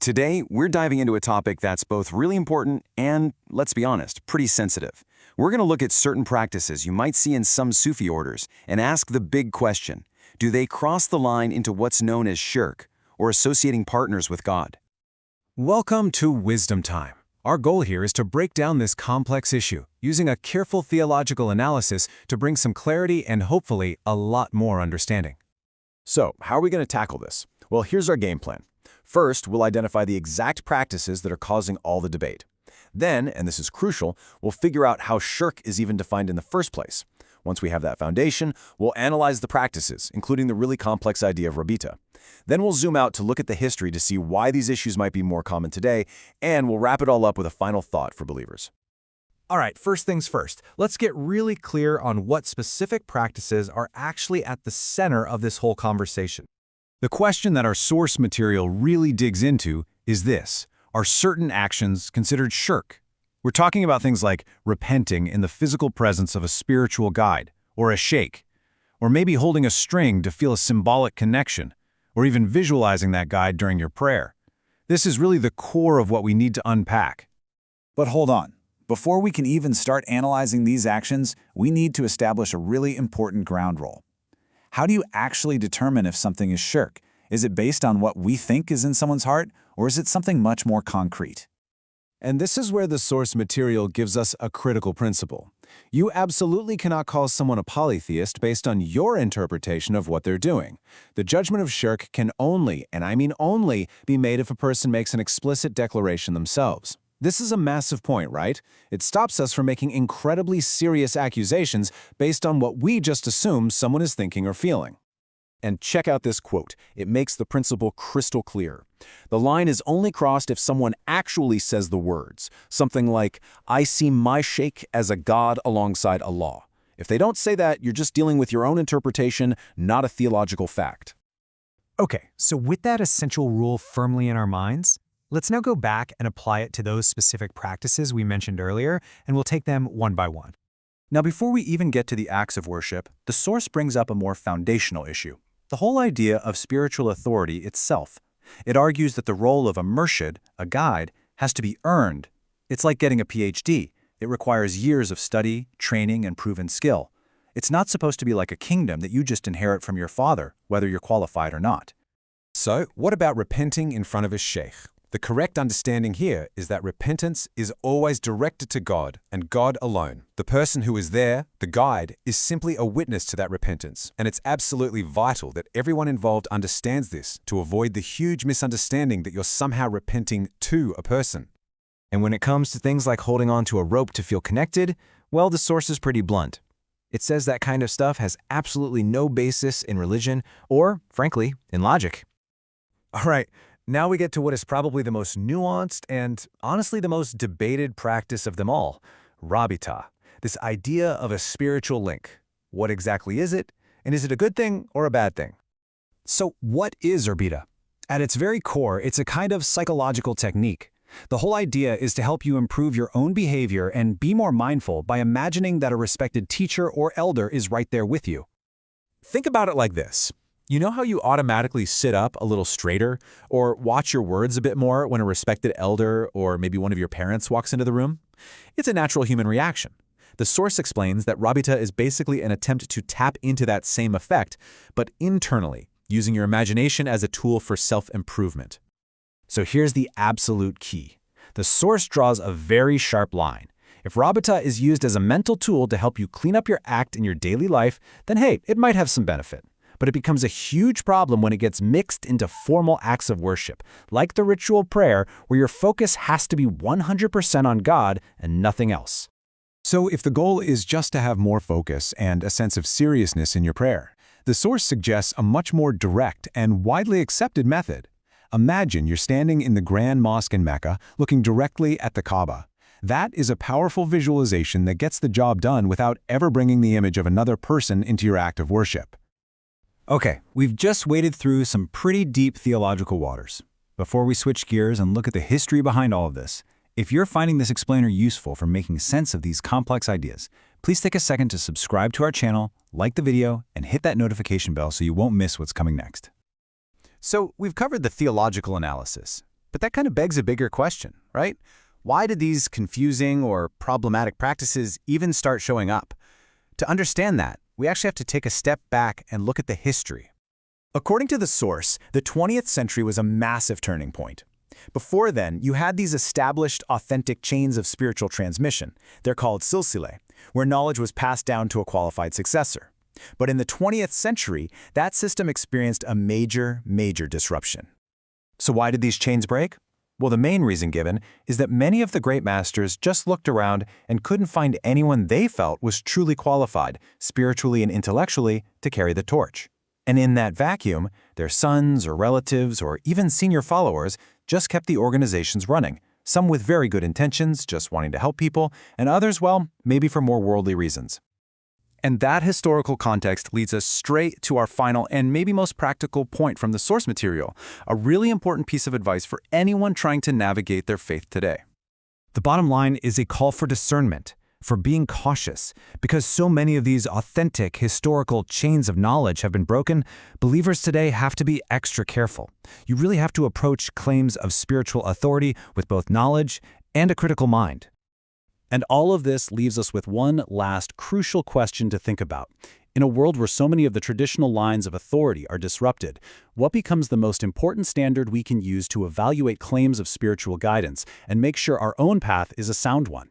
Today, we're diving into a topic that's both really important and, let's be honest, pretty sensitive. We're going to look at certain practices you might see in some Sufi orders and ask the big question: do they cross the line into what's known as shirk, or associating partners with God? Welcome to Wisdom Time. Our goal here is to break down this complex issue, using a careful theological analysis to bring some clarity and hopefully a lot more understanding. So, how are we going to tackle this? Well, here's our game plan. First, we'll identify the exact practices that are causing all the debate. Then, and this is crucial, we'll figure out how shirk is even defined in the first place. Once we have that foundation, we'll analyze the practices, including the really complex idea of Rabita. Then we'll zoom out to look at the history to see why these issues might be more common today, and we'll wrap it all up with a final thought for believers. All right, first things first, let's get really clear on what specific practices are actually at the center of this whole conversation. The question that our source material really digs into is this: are certain actions considered shirk? We're talking about things like repenting in the physical presence of a spiritual guide, or a shaykh, or maybe holding a string to feel a symbolic connection, or even visualizing that guide during your prayer. This is really the core of what we need to unpack. But hold on. Before we can even start analyzing these actions, we need to establish a really important ground rule. How do you actually determine if something is shirk? Is it based on what we think is in someone's heart, or is it something much more concrete? And this is where the source material gives us a critical principle. You absolutely cannot call someone a polytheist based on your interpretation of what they're doing. The judgment of shirk can only, and I mean only, be made if a person makes an explicit declaration themselves. This is a massive point, right? It stops us from making incredibly serious accusations based on what we just assume someone is thinking or feeling. And check out this quote. It makes the principle crystal clear. The line is only crossed if someone actually says the words, something like, "I see my shaykh as a god alongside Allah." If they don't say that, you're just dealing with your own interpretation, not a theological fact. Okay, so with that essential rule firmly in our minds, let's now go back and apply it to those specific practices we mentioned earlier, and we'll take them one by one. Now, before we even get to the acts of worship, the source brings up a more foundational issue: the whole idea of spiritual authority itself. It argues that the role of a murshid, a guide, has to be earned. It's like getting a PhD. It requires years of study, training, and proven skill. It's not supposed to be like a kingdom that you just inherit from your father, whether you're qualified or not. So, what about repenting in front of a shaykh? The correct understanding here is that repentance is always directed to God and God alone. The person who is there, the guide, is simply a witness to that repentance, and it's absolutely vital that everyone involved understands this to avoid the huge misunderstanding that you're somehow repenting to a person. And when it comes to things like holding on to a rope to feel connected, well, the source is pretty blunt. It says that kind of stuff has absolutely no basis in religion or, frankly, in logic. All right, now we get to what is probably the most nuanced and, honestly, the most debated practice of them all: Rabita, this idea of a spiritual link. What exactly is it, and is it a good thing or a bad thing? So, what is Rabita? At its very core, it's a kind of psychological technique. The whole idea is to help you improve your own behavior and be more mindful by imagining that a respected teacher or elder is right there with you. Think about it like this. You know how you automatically sit up a little straighter or watch your words a bit more when a respected elder or maybe one of your parents walks into the room? It's a natural human reaction. The source explains that Rabita is basically an attempt to tap into that same effect, but internally, using your imagination as a tool for self-improvement. So here's the absolute key. The source draws a very sharp line. If Rabita is used as a mental tool to help you clean up your act in your daily life, then hey, it might have some benefit. But it becomes a huge problem when it gets mixed into formal acts of worship, like the ritual prayer, where your focus has to be 100% on God and nothing else. So if the goal is just to have more focus and a sense of seriousness in your prayer, the source suggests a much more direct and widely accepted method. Imagine you're standing in the Grand Mosque in Mecca, looking directly at the Kaaba. That is a powerful visualization that gets the job done without ever bringing the image of another person into your act of worship. Okay, we've just waded through some pretty deep theological waters. Before we switch gears and look at the history behind all of this, if you're finding this explainer useful for making sense of these complex ideas, please take a second to subscribe to our channel, like the video, and hit that notification bell so you won't miss what's coming next. So we've covered the theological analysis. But that kind of begs a bigger question, right? Why did these confusing or problematic practices even start showing up? To understand that, we actually have to take a step back and look at the history. According to the source, the 20th century was a massive turning point. Before then, you had these established, authentic chains of spiritual transmission. They're called silsile, where knowledge was passed down to a qualified successor. But in the 20th century, that system experienced a major disruption. So why did these chains break? Well, the main reason given is that many of the great masters just looked around and couldn't find anyone they felt was truly qualified, spiritually and intellectually, to carry the torch. And in that vacuum, their sons or relatives or even senior followers just kept the organizations running, some with very good intentions, just wanting to help people, and others, well, maybe for more worldly reasons. And that historical context leads us straight to our final and maybe most practical point from the source material, a really important piece of advice for anyone trying to navigate their faith today. The bottom line is a call for discernment, for being cautious. Because so many of these authentic, historical chains of knowledge have been broken, believers today have to be extra careful. You really have to approach claims of spiritual authority with both knowledge and a critical mind. And all of this leaves us with one last crucial question to think about. In a world where so many of the traditional lines of authority are disrupted, what becomes the most important standard we can use to evaluate claims of spiritual guidance and make sure our own path is a sound one?